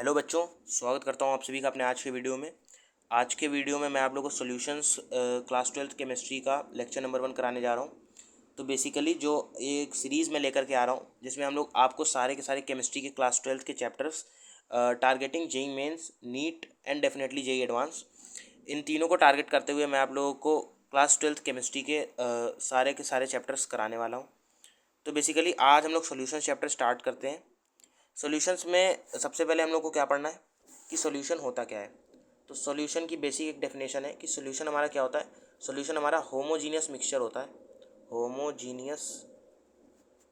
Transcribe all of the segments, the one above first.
Hello बच्चों, स्वागत करता हूँ आप सभी का अपने आज के वीडियो में। आज के वीडियो में मैं आप लोगों को सॉल्यूशंस क्लास 12th केमिस्ट्री का लेक्चर नंबर 1 कराने जा रहा हूँ। तो बेसिकली जो एक सीरीज़ में लेकर के आ रहा हूँ जिसमें हम लोग आपको सारे के सारे केमिस्ट्री के क्लास 12th के chapters targeting JEE Mains, NEET and definitely JEE Advanced, इन तीनों को टारगेट करते हुए मैं आप लोगों को क्लास 12th केमिस्ट्री के सारे के सारे चैप्टर्स कराने वाला हूँ। तो बेसिकली आज हम लोग सॉल्यूशन चैप्टर स्टार्ट करते हैं। सॉल्यूशंस में सबसे पहले हम लोग को क्या पढ़ना है कि सॉल्यूशन होता क्या है। तो सॉल्यूशन की बेसिक एक डेफिनेशन है कि सॉल्यूशन हमारा क्या होता है। सॉल्यूशन हमारा होमोजीनियस मिक्सचर होता है। होमोजीनियस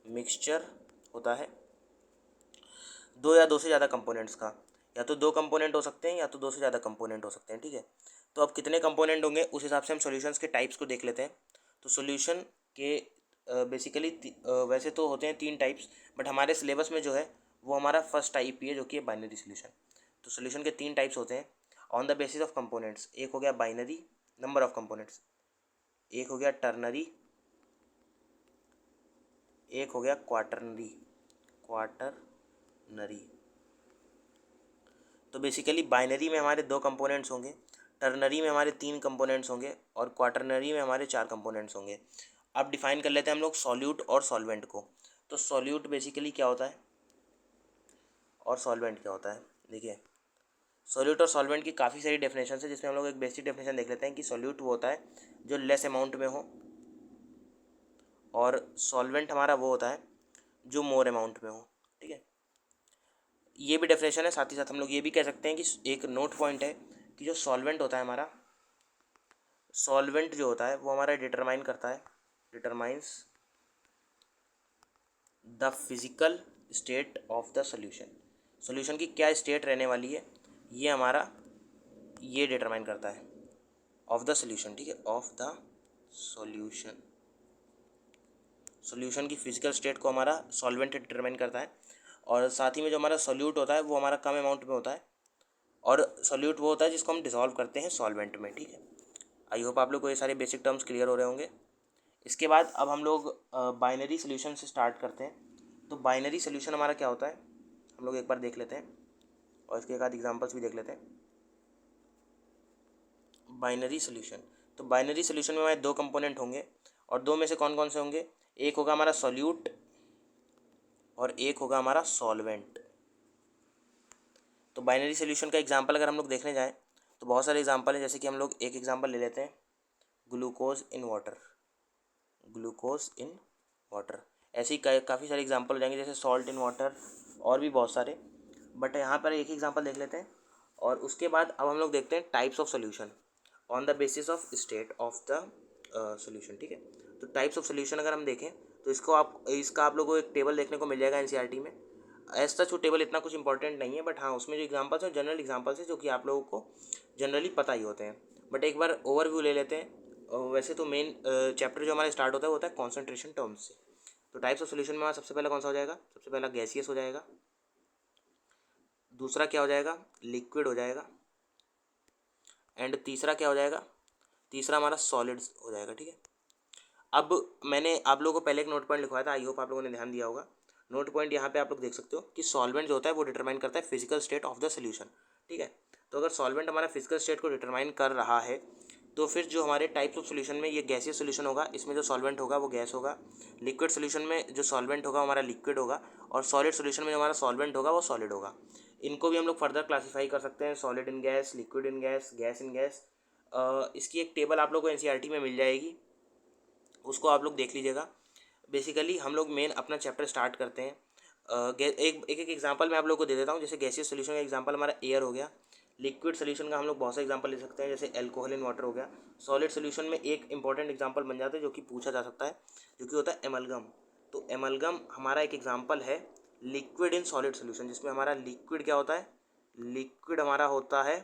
मिक्सचर होता है दो या दो से ज़्यादा कंपोनेंट्स का। या तो दो कंपोनेंट हो सकते हैं या तो दो से ज़्यादा कंपोनेंट हो सकते हैं। ठीक है, तो अब कितने कंपोनेंट होंगे उस हिसाब से हम सॉल्यूशंस के टाइप्स को देख लेते हैं। तो सॉल्यूशन के बेसिकली वैसे तो होते हैं 3 टाइप्स, बट हमारे सिलेबस में जो है वो हमारा फर्स्ट टाइप ही है जो कि है बाइनरी सॉल्यूशन। तो सॉल्यूशन के 3 टाइप्स होते हैं on the basis of components. एक हो गया बाइनरी, नंबर ऑफ कंपोनेंट्स। एक हो गया टर्नरी, एक हो गया क्वाटरनरी। क्वाटरनरी। तो बेसिकली बाइनरी में हमारे 2 कंपोनेंट्स होंगे, टर्नरी में हमारे 3 कंपोनेंट्स होंगे और क्वाटरनरी में हमारे 4 कंपोनेंट्स होंगे। अब डिफाइन कर लेते हैं हम लोग सॉल्यूट और सॉल्वेंट को। तो सॉल्यूट बेसिकली क्या होता है और सॉल्वेंट क्या होता है। देखिए, सॉल्यूट और सॉल्वेंट की काफ़ी सारी डेफिनेशन है जिसमें हम लोग एक बेसिक डेफिनेशन देख लेते हैं कि सॉल्यूट वो होता है जो लेस अमाउंट में हो और सॉल्वेंट हमारा वो होता है जो मोर अमाउंट में हो। ठीक है, ये भी डेफिनेशन है। साथ ही साथ हम लोग ये भी कह सकते हैं कि एक नोट पॉइंट है कि जो सॉल्वेंट होता है हमारा, सॉल्वेंट जो होता है वो हमारा डिटरमाइन करता है, determines the physical state of the solution. Solution की क्या स्टेट रहने वाली है ये हमारा ये डिटरमाइन करता है ऑफ द सॉल्यूशन। ठीक है, ऑफ द सॉल्यूशन। सॉल्यूशन की फिजिकल स्टेट को हमारा सॉल्वेंट डिटरमाइन करता है। और साथ ही में जो हमारा सॉल्यूट होता है वो हमारा कम अमाउंट में होता है और सॉल्यूट वो होता है जिसको हम डिसॉल्व करते हैं सॉल्वेंट में। ठीक है, आई होप आप लोग को ये सारे बेसिक टर्म्स क्लियर हो रहे होंगे। इसके बाद अब हम लोग बाइनरी सॉल्यूशन से स्टार्ट करते हैं। तो बाइनरी सॉल्यूशन हमारा क्या होता है हम लोग एक बार देख लेते हैं और इसके एक आध एग्जांपल्स भी देख लेते हैं। बाइनरी सॉल्यूशन, तो बाइनरी सॉल्यूशन में हमारे 2 कंपोनेंट होंगे और 2 में से कौन कौन से होंगे। एक होगा हमारा सॉल्यूट और एक होगा हमारा सॉल्वेंट। तो बाइनरी सॉल्यूशन का एग्जांपल अगर हम लोग देखने जाएँ तो बहुत सारे एग्जांपल हैं। जैसे कि हम लोग एक एग्जांपल ले लेते हैं, glucose in water. Glucose in water, ऐसे ही काफ़ी सारे एग्जांपल हो जाएंगे जैसे सॉल्ट इन वाटर और भी बहुत सारे, बट यहाँ पर एक एग्जांपल देख लेते हैं। और उसके बाद अब हम लोग देखते हैं types of solution on the basis of state of the solution. ठीक है, तो टाइप्स ऑफ सॉल्यूशन अगर हम देखें तो इसका आप लोगों को एक टेबल देखने को मिल जाएगा एनसीईआरटी में। एज सच वो टेबल इतना कुछ इंपॉर्टेंट नहीं है, बट हाँ उसमें जो एग्जांपल्स हैं जनरल एग्जांपल्स हैं जो कि आप लोगों को जनरली पता ही होते हैं। बट एक बार ओवरव्यू ले लेते हैं। वैसे तो मेन चैप्टर जो हमारा स्टार्ट होता है वो होता है कॉन्सेंट्रेशन टर्म्स से। तो टाइप्स ऑफ सॉल्यूशन में हमारा सबसे पहला कौन सा हो जाएगा, सबसे पहला गैसियस हो जाएगा, दूसरा क्या हो जाएगा लिक्विड हो जाएगा, एंड तीसरा क्या हो जाएगा, तीसरा हमारा सॉलिड्स हो जाएगा। ठीक है, अब मैंने आप लोगों को पहले एक नोट पॉइंट लिखवाया था, आई होप आप लोगों ने ध्यान दिया होगा। नोट पॉइंट यहाँ पे आप लोग देख सकते हो कि सॉल्वेंट जो होता है वो डिटरमाइन करता है physical state of the solution. ठीक है, तो अगर सॉल्वेंट हमारा फिजिकल स्टेट को डिटरमाइन कर रहा है तो फिर जो हमारे टाइप्स ऑफ सोल्यूशन में ये गैसियस सोल्यूशन होगा, इसमें जो सॉल्वेंट होगा वो गैस होगा। लिक्विड सोल्यूशन में जो सॉल्वेंट होगा हमारा लिक्विड होगा और सॉलिड सोल्यूशन में जो हमारा सॉल्वेंट होगा वो सॉलिड होगा। इनको भी हम लोग फर्दर क्लासीफाई कर सकते हैं, solid in gas, liquid in gas, gas in gas. इसकी एक टेबल आप लोग को एनसीईआरटी में मिल जाएगी, उसको आप लोग देख लीजिएगा। बेसिकली हम लोग मेन अपना चैप्टर स्टार्ट करते हैं। एक एग्जांपल मैं आप लोग को दे देता हूँ। जैसे गैसियस सोल्यूशन का एग्जांपल हमारा एयर हो गया। लिक्विड सोल्यूशन का हम लोग बहुत से एग्जांपल ले सकते हैं जैसे एल्कोहल इन वाटर हो गया। सॉलिड सोल्यूशन में एक इंपॉर्टेंट एग्जांपल बन जाता है जो कि पूछा जा सकता है, जो कि होता है एमलगम। तो एमलगम हमारा एक एग्जांपल है लिक्विड इन सॉलिड सोल्यूशन, जिसमें हमारा लिक्विड क्या होता है, लिक्विड हमारा होता है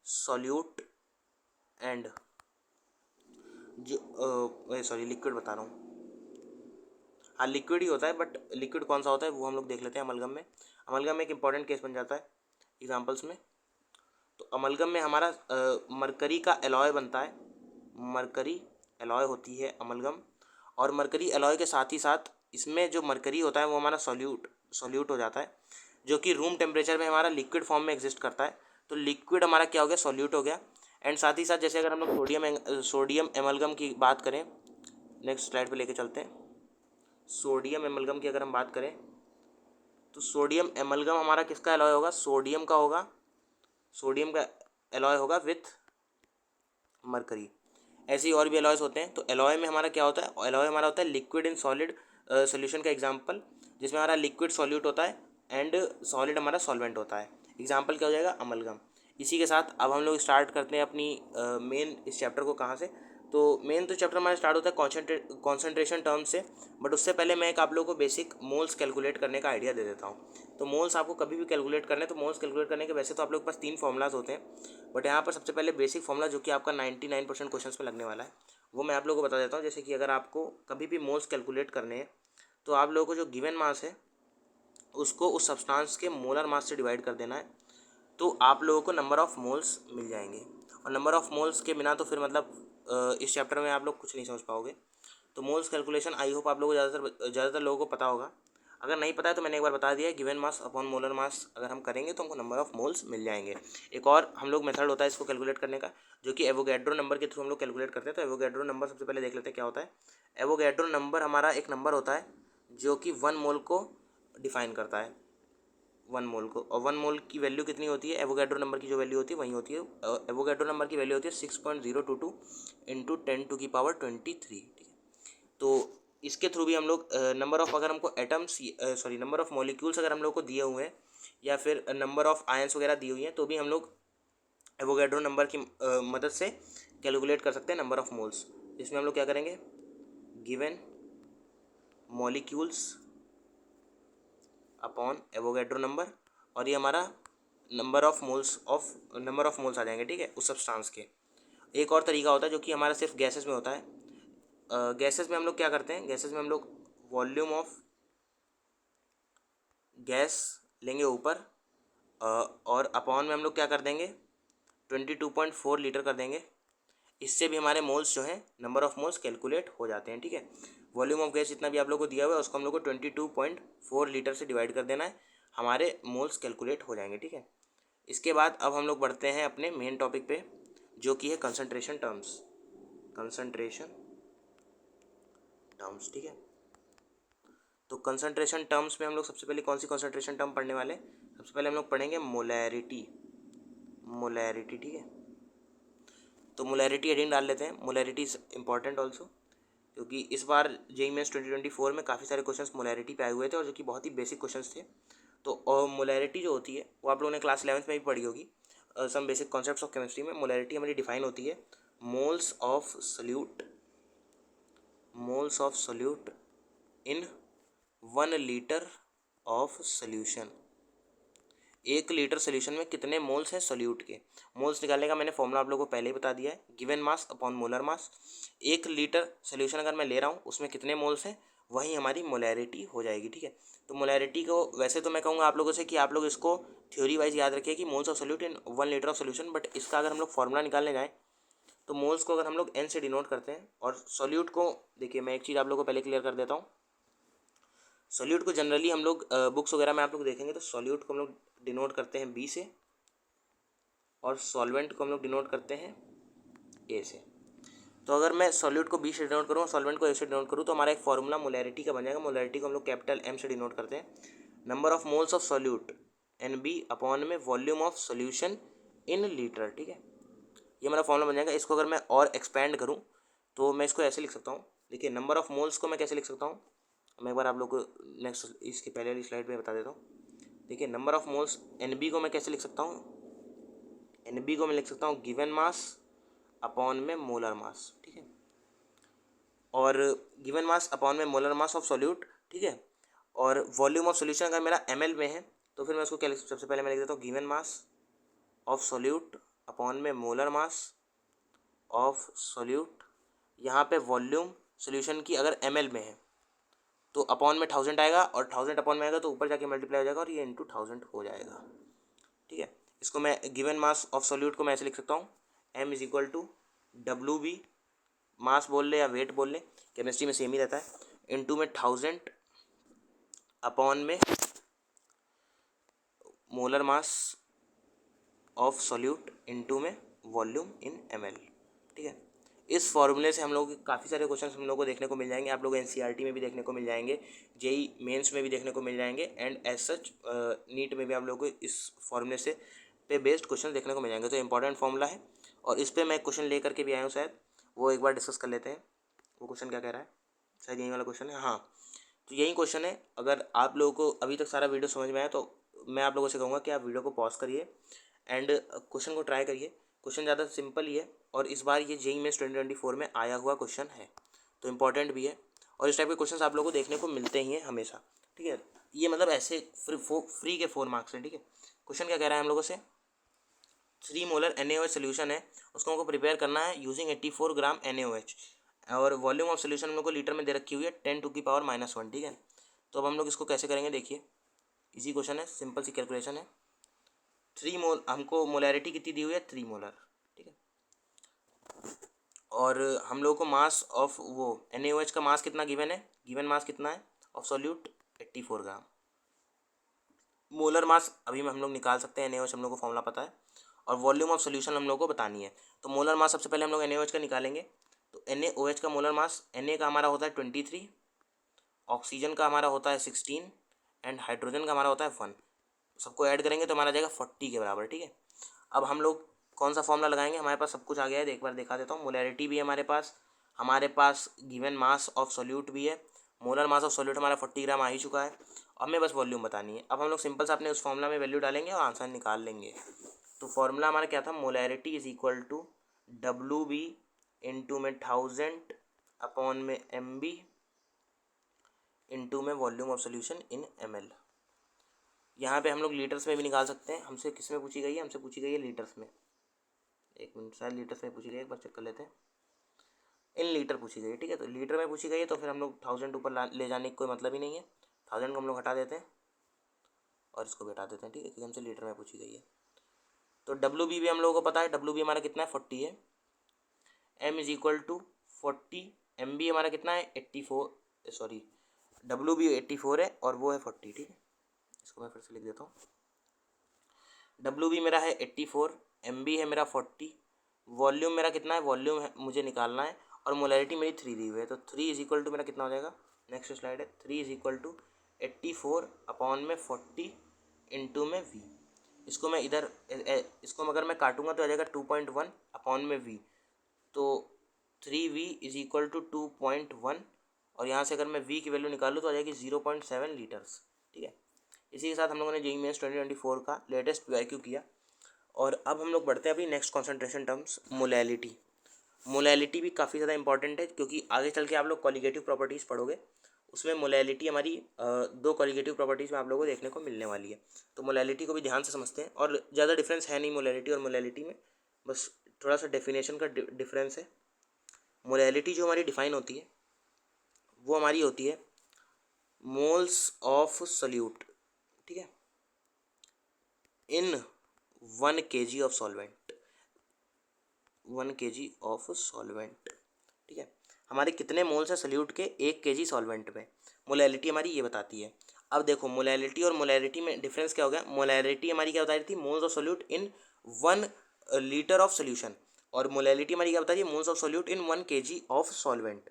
सॉल्यूट एंड जो सॉरी लिक्विड बता रहा हूँ, हाँ लिक्विड ही होता है, बट लिक्विड कौन सा होता है वो हम लोग देख लेते हैं अमलगम में। अमलगम में एक इंपॉर्टेंट केस बन जाता है एग्जांपल्स में। तो अमलगम में हमारा मरकरी का एलॉय बनता है, मरकरी एलॉय होती है अमलगम। और मरकरी एलॉय के साथ ही साथ इसमें जो मरकरी होता है वो हमारा सॉल्यूट सॉल्यूट हो जाता है, जो कि रूम टेम्परेचर में हमारा लिक्विड फॉर्म में एग्जिस्ट करता है। तो लिक्विड हमारा क्या हो गया, सॉल्यूट हो गया। एंड साथ ही साथ जैसे अगर हम लोग सोडियम एमलगम की बात करें, नेक्स्ट स्लाइड पे लेके चलते हैं। सोडियम एमलगम की अगर हम बात करें तो सोडियम एमलगम हमारा किसका एलॉय होगा, सोडियम का होगा, सोडियम का एलॉय होगा विथ मरकरी। ऐसे ही और भी एलॉयस होते हैं। तो एलॉय में हमारा क्या होता है, एलॉय हमारा होता है लिक्विड इन सॉलिड सोल्यूशन का एग्जांपल, जिसमें हमारा लिक्विड सॉल्यूट होता है एंड सॉलिड हमारा सॉल्वेंट होता है। एग्जांपल क्या हो जाएगा, अमलगम। इसी के साथ अब हम लोग स्टार्ट करते हैं अपनी मेन इस चैप्टर को। कहाँ से, तो मेन तो चैप्टर हमारा स्टार्ट होता है कॉन्सेंट्रेशन टर्म से। बट उससे पहले मैं एक आप लोगों को बेसिक मोल्स कैलकुलेट करने का आइडिया दे देता हूँ। तो मोल्स आपको कभी भी कैलकुलेट करने, तो मोल्स कैलकुलेट करने के वैसे तो आप लोग के पास 3 फॉर्मुलाज होते हैं, बट यहाँ पर सबसे पहले बेसिक फॉर्मुला जो कि आपका 99% क्वेश्चन में लगने वाला है, वो मैं आप लोगों को बता देता हूँ। जैसे कि अगर आपको कभी भी मोल्स कैलकुलेट करने हैं, तो आप लोगों को जो गिवन मास है उसको उस सब्सटेंस के मोलर मास से डिवाइड कर देना है, तो आप लोगों को नंबर ऑफ़ मोल्स मिल जाएंगे। और नंबर ऑफ़ मोल्स के बिना तो फिर मतलब इस चैप्टर में आप लोग कुछ नहीं समझ पाओगे। तो मोल्स कैलकुलेशन आई होप आप लोगों को ज़्यादातर लोगों को पता होगा। अगर नहीं पता है तो मैंने एक बार बता दिया है, given mass upon molar mass अगर हम करेंगे तो हमको नंबर ऑफ़ मोल्स मिल जाएंगे। एक और हम लोग मेथड होता है इसको कैलकुलेट करने का, जो कि एवोगैड्रो नंबर के थ्रू हम लोग कैलकुलेट करते हैं। तो एवोगैड्रो नंबर सबसे पहले देख लेते हैं क्या होता है। एवोगैड्रो नंबर हमारा एक नंबर होता है जो कि 1 मोल को डिफाइन करता है, 1 मोल को। और 1 मोल की वैल्यू कितनी होती है, एवोगैड्रो नंबर की जो वैल्यू होती है वही होती है। एवोगैड्रो नंबर की वैल्यू होती है 6.022 इंटू 10⁻23। ठीक है, तो इसके थ्रू भी हम लोग नंबर ऑफ़, अगर हमको एटम्स नंबर ऑफ़ मॉलिक्यूल्स अगर हम लोग को दिए हुए हैं, या फिर नंबर ऑफ़ आयंस वगैरह दी हुई हैं, तो भी हम लोग एवोगैड्रो नंबर की मदद से कैलकुलेट कर सकते हैं नंबर ऑफ़ मोल्स। जिसमें हम लोग क्या करेंगे, given molecules upon Avogadro number, और ये हमारा नंबर ऑफ़ मोल्स आ जाएंगे। ठीक है, उस सब्सटेंस के। एक और तरीका होता है जो कि हमारा सिर्फ गैसेस में होता है। गैसेस में हम लोग क्या करते हैं, गैसेस में हम लोग वॉल्यूम ऑफ गैस लेंगे ऊपर, और अपॉन में हम लोग क्या कर देंगे 22.4 लीटर कर देंगे। इससे भी हमारे मोल्स जो हैं, नंबर ऑफ़ मोल्स कैलकुलेट हो जाते हैं। ठीक है, वॉल्यूम ऑफ गैस जितना भी आप लोग को दिया हुआ है उसको हम लोग को 22.4 लीटर से डिवाइड कर देना है, हमारे मोल्स कैलकुलेट हो जाएंगे। ठीक है, इसके बाद अब हम लोग बढ़ते हैं अपने मेन टॉपिक पे, जो कि है कंसंट्रेशन टर्म्स। ठीक है, तो कंसंट्रेशन टर्म्स में हम लोग सबसे पहले कौन सी कंसंट्रेशन टर्म पढ़ने वाले हैं, सबसे पहले हम लोग पढ़ेंगे मोलैरिटी। ठीक है, तो मोलैरिटी हेडिंग डाल लेते हैं। मोलैरिटी इज इम्पॉर्टेंट ऑल्सो, क्योंकि इस बार जेईई मेंस 2024 में काफ़ी सारे क्वेश्चंस मोलैरिटी पे आए हुए थे, और जो कि बहुत ही बेसिक क्वेश्चंस थे। तो मोलैरिटी जो होती है वो आप लोगों ने क्लास 11th में भी पढ़ी होगी, some basic concepts of chemistry में। मोलैरिटी हमारी डिफाइन होती है moles of solute in 1 litre of solution. 1 litre solution में कितने मोल्स हैं सोल्यूट के। मोल्स निकालने का मैंने फॉर्मूला आप लोगों को पहले ही बता दिया है, given mass upon molar mass. 1 litre solution अगर मैं ले रहा हूँ उसमें कितने मोल्स हैं, वही हमारी मोलैरिटी हो जाएगी। ठीक है, तो मोलैरिटी को वैसे तो मैं कहूँगा आप लोगों से कि आप लोग इसको थ्योरी वाइज याद रखिए कि moles of solute in 1 litre of solution. But इसका अगर हम लोग फॉर्मूला निकालने जाएँ तो मोल्स को अगर हम लोग एन से डिनोट करते हैं, और सोल्यूट को देखिए मैं एक चीज़ आप लोगों को पहले क्लियर कर देता हूँ। सोल्यूट को जनरली हम लोग बुक्स वगैरह में आप लोग देखेंगे तो सोल्यूट को हम लोग डिनोट करते हैं बी से, और सॉल्वेंट को हम लोग डिनोट करते हैं ए से। तो अगर मैं सॉल्यूट को बी से डिनोट करूँ और सॉल्वेंट को ए से डिनोट करूँ तो हमारा एक फॉर्मूला मोलैरिटी का बन जाएगा। मोलैरिटी को हम लोग कैपिटल एम से डिनोट करते हैं, number of moles of solute n B upon में volume of solution in litre. ठीक है, ये हमारा फॉर्मूला बन जाएगा। इसको अगर मैं और एक्सपेंड करूँ तो मैं इसको ऐसे लिख सकता हूँ। देखिए, नंबर ऑफ मोल्स को मैं कैसे लिख सकता हूँ, मैं एक बार आप लोग को नेक्स्ट इसके पहले वाली स्लाइड पे बता देता हूँ। देखिए, number of moles N B को मैं कैसे लिख सकता हूँ, एन बी को मैं लिख सकता हूँ गिवन मास अपॉन में मोलर मास। ठीक है, और गिवन मास अपॉन में मोलर मास ऑफ सॉल्यूट। ठीक है, और वॉल्यूम ऑफ सॉल्यूशन अगर मेरा एम में है तो फिर मैं उसको क्या सबसे पहले मैं लिख देता हूँ given mass of solute upon में मोलर मास ऑफ सॉल्यूट। यहाँ पे वॉल्यूम सॉल्यूशन की अगर एम में है तो अपॉन में 1000 आएगा, और 1000 अपॉन में आएगा तो ऊपर जाके मल्टीप्लाई हो जाएगा और ये इंटू 1000 हो जाएगा। ठीक है, इसको मैं गिवन मास ऑफ सॉल्यूट को मैं ऐसे लिख सकता हूँ m is equal to W B, mass बोल ले या वेट बोल ले, केमिस्ट्री में सेम ही रहता है, इंटू में 1000 अपॉन में molar mass of solute into में वॉल्यूम इन ml, ठीक है। इस फॉर्मूले से हम लोग काफ़ी सारे क्वेश्चन हम लोग को देखने को मिल जाएंगे, आप लोग एनसीईआरटी में भी देखने को मिल जाएंगे, जेई मेंस में भी देखने को मिल जाएंगे, एंड एज सच नीट में भी आप लोग को इस फॉर्मूले से पे बेस्ड क्वेश्चन देखने को मिल जाएंगे। तो इंपॉर्टेंट फॉर्मूला है और इस पर मैं क्वेश्चन लेकर के भी आया हूँ, शायद वो एक बार डिस्कस कर लेते हैं। वो क्वेश्चन क्या कह रहा है, शायद यही वाला क्वेश्चन है, हाँ। तो यही क्वेश्चन है। अगर आप लोगों को अभी तक सारा वीडियो समझ में आया तो मैं आप लोगों से कहूँगा कि आप वीडियो को पॉज करिए एंड क्वेश्चन को ट्राई करिए। क्वेश्चन ज़्यादा सिंपल ही है और इस बार ये जेईई मेंस 2024 में आया हुआ क्वेश्चन है, तो इम्पॉर्टेंट भी है। और इस टाइप के क्वेश्चन आप लोगों को देखने को मिलते ही हैं हमेशा, ठीक है। ये मतलब ऐसे फ्री के 4 मार्क्स हैं, ठीक है। क्वेश्चन क्या कह रहा है हम लोगों से, 3 मोलर NaOH सोल्यूशन है, उसको हमको प्रिपेयर करना है यूजिंग 84 ग्राम NaOH, और वॉल्यूम ऑफ सोल्यूशन हम लोग को लीटर में दे रखी हुई है 10⁻⁻1, ठीक है। तो अब हम लोग इसको कैसे करेंगे, देखिए इजी क्वेश्चन है, सिंपल सी कैलकुलेशन है। 3 मोल हमको मोलैरिटी कितनी दी हुई है, 3 मोलर, ठीक है। और हम लोगों को मास ऑफ वो NaOH का मास कितना गिवन है, गिवन मास कितना है of solute 84 gram. Molar mass अभी हम लोग निकाल सकते हैं, NaOH हम लोग को फॉर्मूला पता है, और वॉल्यूम ऑफ सोल्यूशन हम लोग को बतानी है। तो मोलर मास सबसे पहले हम लोग NaOH का निकालेंगे। तो NaOH का मोलर मास, Na का हमारा होता है 23, ऑक्सीजन का हमारा होता है 16, एंड हाइड्रोजन का हमारा होता है 1। सबको ऐड करेंगे तो हमारा जाएगा 40 के बराबर, ठीक है। अब हम लोग कौन सा फॉर्मूला लगाएंगे, हमारे पास सब कुछ आ गया है, एक बार दिखा देता हूँ। मोलैरिटी भी है हमारे पास गिवन मास ऑफ सॉल्यूट भी है, मोलर मास ऑफ सॉल्यूट हमारा 40 ग्राम आ ही चुका है। अब हमें बस वॉल्यूम बतानी है। अब हम लोग सिंपल से अपने उस फॉर्मूला में वैल्यू डालेंगे और आंसर निकाल लेंगे। तो फॉर्मूला हमारा क्या था, molarity is equal to WB into में 1000 अपॉन में MB इंटू में volume of solution in ml। यहाँ पे हम लोग लीटर्स में भी निकाल सकते हैं। हमसे किस में पूछी गई है, हमसे पूछी गई है लीटर्स में। एक मिनट, शायद लीटर्स में पूछी गई है, एक बार चेक कर लेते हैं। इन लीटर पूछी गई है, ठीक है। तो लीटर में पूछी गई है तो फिर हम लोग 1000 ऊपर ले जाने की कोई मतलब ही नहीं है। 1000 को हम लोग हटा देते हैं और इसको भी हटा देते हैं, ठीक है, क्योंकि हमसे लीटर में पूछी गई है। तो WB भी हम लोगों को पता है, WB हमारा कितना है 40 है। M is equal to 40, MB हमारा कितना है 84, सॉरी WB 84 है और वो है 40, ठीक है। इसको मैं फिर से लिख देता हूँ। WB मेरा है 84, MB है मेरा 40, वॉल्यूम मेरा कितना है, वॉल्यूम है मुझे निकालना है, और मोलैरिटी मेरी 3 दी हुई है। तो 3 इज इक्वल टू मेरा कितना हो जाएगा, नेक्स्ट स्लाइड है, 3 इज इक्वल टू 84 अपॉन में 40 इंटू में V। इसको मैं इधर इसको अगर मैं काटूंगा तो आ जाएगा 2.1 अपॉन में V। तो 3V इज इक्वल टू 2.1, और यहाँ से अगर मैं V की वैल्यू निकालूँ तो आ जाएगी 0.7 लीटर्स, ठीक है। इसी के साथ हम लोगों ने जेईई मेंस 2024 का लेटेस्ट PYQ किया। और अब हम लोग बढ़ते हैं अभी next concentration terms, molality. Molality भी काफ़ी ज़्यादा इंपॉर्टेंट है क्योंकि आगे चल के आप लोग कॉलिगेटिव प्रॉपर्टीज़ पढ़ोगे, उसमें मोलैलिटी हमारी 2 कॉलिगेटिव प्रॉपर्टीज़ में आप लोगों को देखने को मिलने वाली है। तो मोलैलिटी को भी ध्यान से समझते हैं, और ज़्यादा डिफरेंस है नहीं मोलैलिटी और मोलैलिटी में, बस थोड़ा सा डेफिनेशन का डिफरेंस है। मोलैलिटी जो हमारी डिफाइन होती है वो हमारी होती है मोल्स ऑफ सॉल्यूट, ठीक है, इन 1 kg of solvent, 1 kg of solvent, ठीक है। हमारे कितने मोल्स हैं सॉल्यूट के 1 kg सॉल्वेंट में, मोलैलिटी हमारी ये बताती है। अब देखो मोलैलिटी और मोलैरिटी में डिफरेंस क्या हो गया, मोलैरिटी हमारी क्या बता रही थी, moles of solute in 1 litre of solution, और मोलैलिटी हमारी क्या बता रही है, moles of solute in 1 kg of solvent.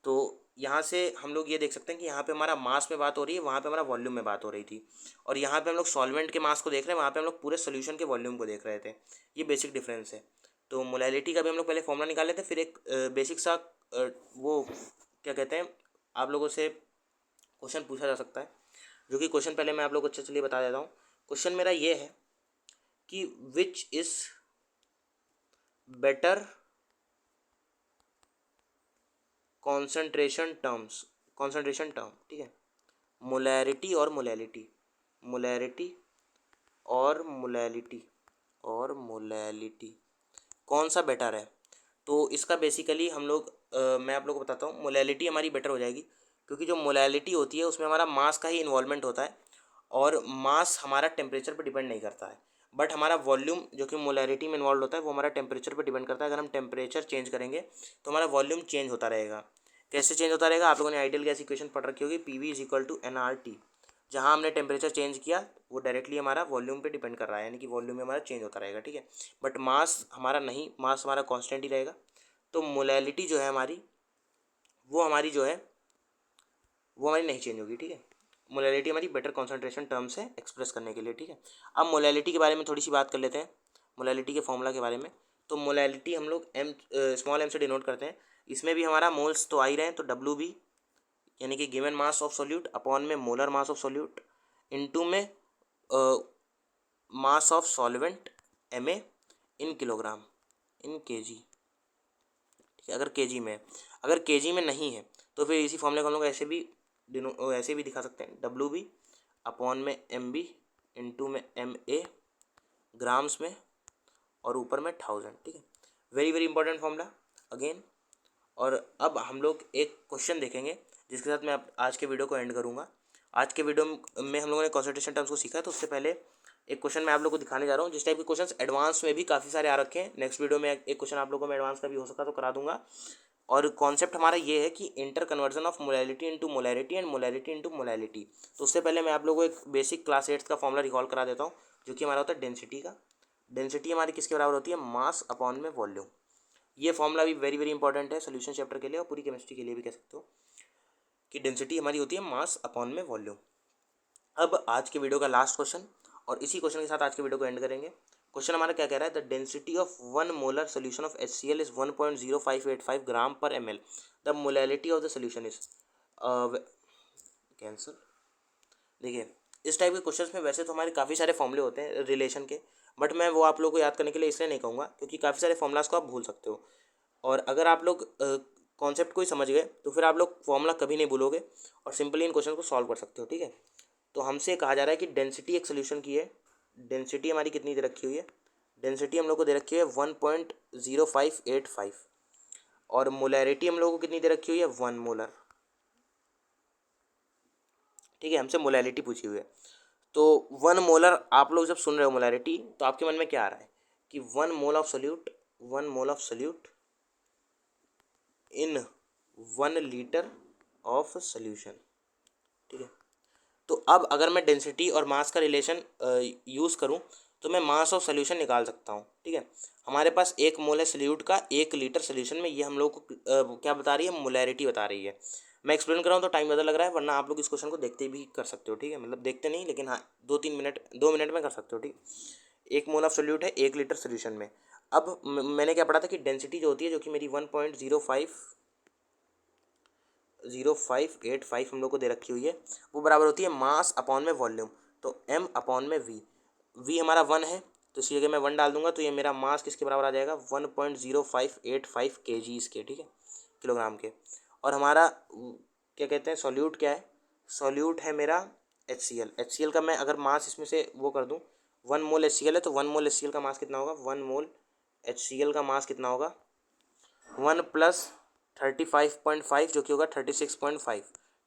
तो यहाँ से हम लोग ये देख सकते हैं कि यहाँ पे हमारा मास में बात हो रही है, वहाँ पे हमारा वॉल्यूम में बात हो रही थी, और यहाँ पे हम लोग सॉल्वेंट के मास को देख रहे हैं, वहाँ पे हम लोग पूरे सोल्यूशन के वॉल्यूम को देख रहे थे। ये बेसिक डिफरेंस है। तो मोलैलिटी का भी हम लोग पहले फॉर्मूला निकाल लेते हैं, फिर एक बेसिक सा वो क्या कहते हैं, आप लोगों से क्वेश्चन पूछा जा सकता है, जो कि क्वेश्चन पहले मैं आप लोग को अच्छे चलिए बता देता हूँ। क्वेश्चन मेरा ये है कि which is better concentration term, ठीक है, मोलैरिटी और मोलैलिटी, मोलैरिटी और मोलैलिटी और मोलैलिटी कौन सा बेटर है। तो इसका बेसिकली हम लोग मैं आप लोग को बताता हूँ, मोलैलिटी हमारी बेटर हो जाएगी क्योंकि जो मोलैलिटी होती है उसमें हमारा मास का ही इन्वॉल्वमेंट होता है, और मास हमारा टेम्परेचर पर डिपेंड नहीं करता है, बट हमारा वॉल्यूम जो कि मोलैरिटी में इन्वॉल्व होता है वो हमारा टेम्परेचर पर डिपेंड करता है। अगर हम टेम्परेचर चेंज करेंगे तो हमारा वॉल्यूम चेंज होता रहेगा। कैसे चेंज होता रहेगा, आप लोगों ने आइडियल गैस इक्वेशन पढ़ रखी होगी, PV is equal to NRT। जहाँ हमने टेम्परेचर चेंज किया वो डायरेक्टली हमारा वॉल्यूम पे डिपेंड कर रहा है, यानी कि वॉल्यूम में हमारा चेंज होता रहेगा, ठीक है। बट मास हमारा नहीं, मास हमारा कांस्टेंट ही रहेगा। तो मोलैलिटी जो है हमारी, वो हमारी जो है वो हमारी नहीं चेंज होगी, ठीक है। मोलैलिटी हमारी बेटर कॉन्सेंट्रेशन टर्म से एक्सप्रेस करने के लिए, ठीक है। अब मोलैलिटी के बारे में थोड़ी सी बात कर लेते हैं, मोलैलिटी के फॉर्मूला के बारे में। तो मोलैलिटी हम लोग स्मॉल एम से डिनोट करते हैं। इसमें भी हमारा मोल्स तो आ ही रहे हैं, तो डब्ल्यू बी यानी कि given mass of solute upon में molar mass of solute into में mass of solvent M A in kilogram in kg, ठीक है। अगर केजी में है, अगर केजी में नहीं है तो फिर इसी फॉर्मूले को हम लोग ऐसे भी दिखा सकते हैं, डब्ल्यू बी अपॉन में एम बी इंटू में एम ए ग्राम्स में और ऊपर में 1000, ठीक है। Very very important formula again. और अब हम लोग एक क्वेश्चन देखेंगे जिसके साथ मैं आज के वीडियो को एंड करूँगा। आज के वीडियो में हम लोगों ने कॉन्सेंट्रेशन टर्म्स को सीखा है, तो उससे पहले एक क्वेश्चन मैं आप लोगों को दिखाने जा रहा हूँ। जिस टाइप के क्वेश्चन एडवांस में भी काफ़ी सारे आ रखे हैं, नेक्स्ट वीडियो में एक क्वेश्चन आप लोगों को मैं एडवांस का भी हो सका तो करा दूंगा। और कॉन्सेप्ट हमारा ये है कि inter conversion of molality into molarity and molarity into molality. तो उससे पहले मैं आप लोगों को एक बेसिक क्लास 8 का फॉर्मूला रिकॉल करा देता हूँ, जो कि हमारा होता है डेंसिटी का। डेंसिटी हमारी किसके बराबर होती है, मास अपॉन में वॉल्यूम। ये फॉर्मूला भी वेरी वेरी इंपॉर्टेंट है सोल्यूशन चैप्टर के लिए और पूरी केमिस्ट्री के लिए भी कह सकते हो कि डेंसिटी हमारी होती है मास अपॉन में वॉल्यूम। अब आज के वीडियो का लास्ट क्वेश्चन, और इसी क्वेश्चन के साथ आज के वीडियो को एंड करेंगे। क्वेश्चन हमारा क्या कह रहा है, the density of 1 molar solution of HCl is 1.0585 ग्राम पर ml। The molality of the solution is cancel. देखिए इस टाइप के क्वेश्चंस में वैसे तो हमारे काफ़ी सारे फॉर्मूले होते हैं रिलेशन के, बट मैं वो आप लोगों को याद करने के लिए इसलिए नहीं कहूँगा क्योंकि काफ़ी सारे फॉर्मूलाज को आप भूल सकते हो। और अगर आप लोग कॉन्सेप्ट को ही समझ गए तो फिर आप लोग फॉर्मूला कभी नहीं भूलोगे और सिंपली इन क्वेश्चन को सॉल्व कर सकते हो, ठीक है। तो हमसे कहा जा रहा है कि डेंसिटी एक सोल्यूशन की है, डेंसिटी हमारी कितनी दे रखी हुई है, डेंसिटी हम लोग को दे रखी हुई है 1.0585 और मोलैरिटी हम लोग को कितनी दे रखी हुई है 1 मोलर, ठीक है। हमसे मोलैरिटी पूछी हुई है। तो 1 मोलर आप लोग जब सुन रहे हो मोलैरिटी तो आपके मन में क्या आ रहा है कि 1 mole of solute, 1 mole of solute in 1 litre of solution, ठीक है। तो अब अगर मैं डेंसिटी और मास का रिलेशन यूज़ करूं तो मैं मास ऑफ सोल्यूशन निकाल सकता हूं, ठीक है। हमारे पास 1 मोल है सोल्यूट का 1 लीटर सोल्यूशन में, ये हम लोग को क्या बता रही है, मोलैरिटी बता रही है। मैं एक्सप्लेन कर रहा हूँ तो टाइम ज़्यादा लग रहा है, वरना आप लोग इस क्वेश्चन को देखते भी कर सकते हो, ठीक है। मतलब देखते नहीं लेकिन हाँ 2 मिनट में कर सकते हो, ठीक। 1 मोल ऑफ सोल्यूट है 1 लीटर सोल्यूशन में। अब मैंने क्या पढ़ा था कि डेंसिटी जो होती है, जो कि मेरी 1.0585 हम लोग को दे रखी हुई है, वो बराबर होती है मास अपॉन में वॉल्यूम। तो m अपॉन में v हमारा 1 है तो इसी जगह मैं 1 डाल दूंगा, तो ये मेरा मास किसके बराबर आ जाएगा 1.0585 kg के, ठीक है, किलोग्राम के। और हमारा क्या कहते हैं सॉल्यूट क्या है, सॉल्यूट है मेरा HCl का मैं अगर मास इसमें से वो कर दूं 1 मोल HCl है तो 1 मोल HCl का मास कितना होगा, 1 मोल HCl का मास कितना होगा 1 प्लस 35.5 जो कि होगा 36.5,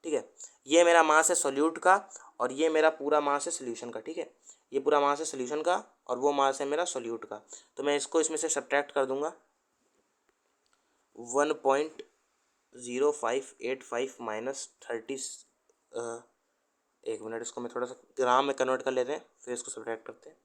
ठीक है। ये मेरा मास है सॉल्यूट का और ये मेरा पूरा मास है सोल्यूशन का, ठीक है। ये पूरा मास है सोल्यूशन का और वो मास है मेरा सॉल्यूट का। तो मैं इसको इसमें से सब्ट्रैक्ट कर दूंगा 1.0585 माइनस 30, एक मिनट इसको मैं थोड़ा सा ग्राम में कन्वर्ट कर लेते हैं फिर इसको सब्ट्रैक्ट करते हैं।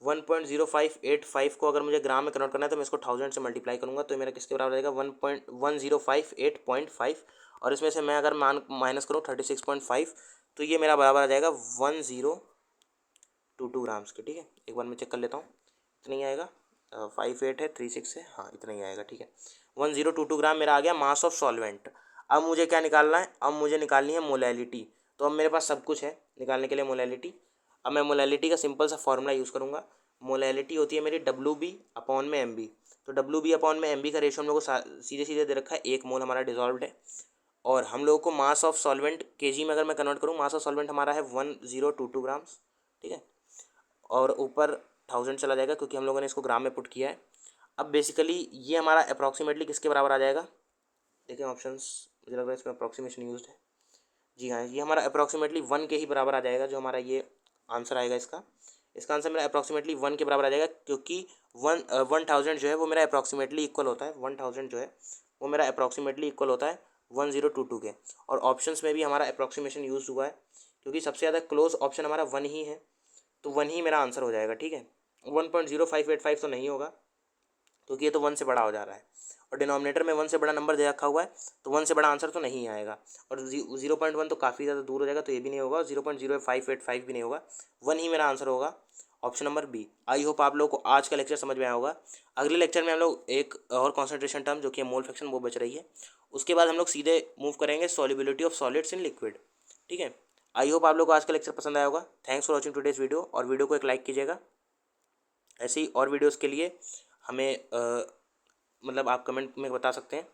1.0585 को अगर मुझे ग्राम में कन्वर्ट करना है तो मैं इसको 1000 से मल्टीप्लाई करूँगा, तो मेरा किसके बराबर रहेगा 1.1058.5 और इसमें से मैं अगर माइनस करूँ 36.5 तो ये मेरा बराबर आ जाएगा 1022 ग्राम्स के, ठीक है। एक बार मैं चेक कर लेता हूँ इतना ही आएगा, 58 है 36 है, हाँ इतना ही आएगा, ठीक है। 1022 ग्राम मेरा आ गया मास ऑफ सॉल्वेंट। अब मुझे क्या निकालना है, अब मुझे निकालनी है मोलैलिटी। तो अब मेरे पास सब कुछ है निकालने के लिए मोलैलिटी। अब मैं मोलैलिटी का सिंपल सा फॉर्मूला यूज़ करूँगा। मोलैलिटी होती है मेरी डब्ल्यू बी अपॉन में एम बी। तो डब्ल्यू बी अपॉन में एम बी का रेशो हम लोग को सीधे सीधे दे रखा है, 1 मोल हमारा डिजॉल्व्ड है। और हम लोगों को मास ऑफ सॉल्वेंट केजी में अगर मैं कन्वर्ट करूँ, मास ऑफ सॉल्वेंट हमारा है 1022 ग्राम्स, ठीक है। और ऊपर 1000 चला जाएगा क्योंकि हम लोगों ने इसको ग्राम में पुट किया है। अब बेसिकली ये हमारा अप्रॉक्सीमेटली किसके बराबर आ जाएगा, देखिए ऑप्शंस, मुझे लग रहा है इसमें अप्रॉक्सीमेशन यूज्ड है। जी हाँ, ये हमारा अप्रॉक्सीमेटली 1 के ही बराबर आ जाएगा, जो हमारा ये आंसर आएगा इसका आंसर मेरा अप्रॉक्सीमेटली 1 के बराबर आ जाएगा, क्योंकि 1000 जो है वो मेरा अप्रॉक्सीमेटली इक्वल होता है, 1000 जो है वो मेरा अप्रॉक्सीमेटली इक्वल होता है 1022 के। और ऑप्शंस में भी हमारा अप्रॉक्सीमेशन यूज़ हुआ है, क्योंकि सबसे ज़्यादा क्लोज ऑप्शन हमारा 1 ही है, तो 1 ही मेरा आंसर हो जाएगा। ठीक है, 1.0585 तो नहीं होगा, क्योंकि ये तो 1 से बड़ा हो जा रहा है, और डिनोमिनेटर में 1 से बड़ा नंबर दे रखा हुआ है, तो 1 से बड़ा आंसर तो नहीं आएगा। और 0.1 तो काफ़ी ज़्यादा दूर हो जाएगा, तो ये भी नहीं होगा, 0.0585 भी नहीं होगा, 1 ही मेरा आंसर होगा, option number B. I hope आप लोगों को आज का लेक्चर समझ में आया होगा। अगले लेक्चर में हम लोग एक और कॉन्सेंट्रेशन टर्म जो कि मोल फ्रैक्शन वो बच रही है, उसके बाद हम लोग सीधे मूव करेंगे solubility of solids in liquid. ठीक है, आई होप आप लोग को आज का लेक्चर पसंद आया होगा। Thanks for watching today's video, और वीडियो को एक लाइक कीजिएगा। ऐसे ही और वीडियोज़ के लिए हमें मतलब आप कमेंट में बता सकते हैं।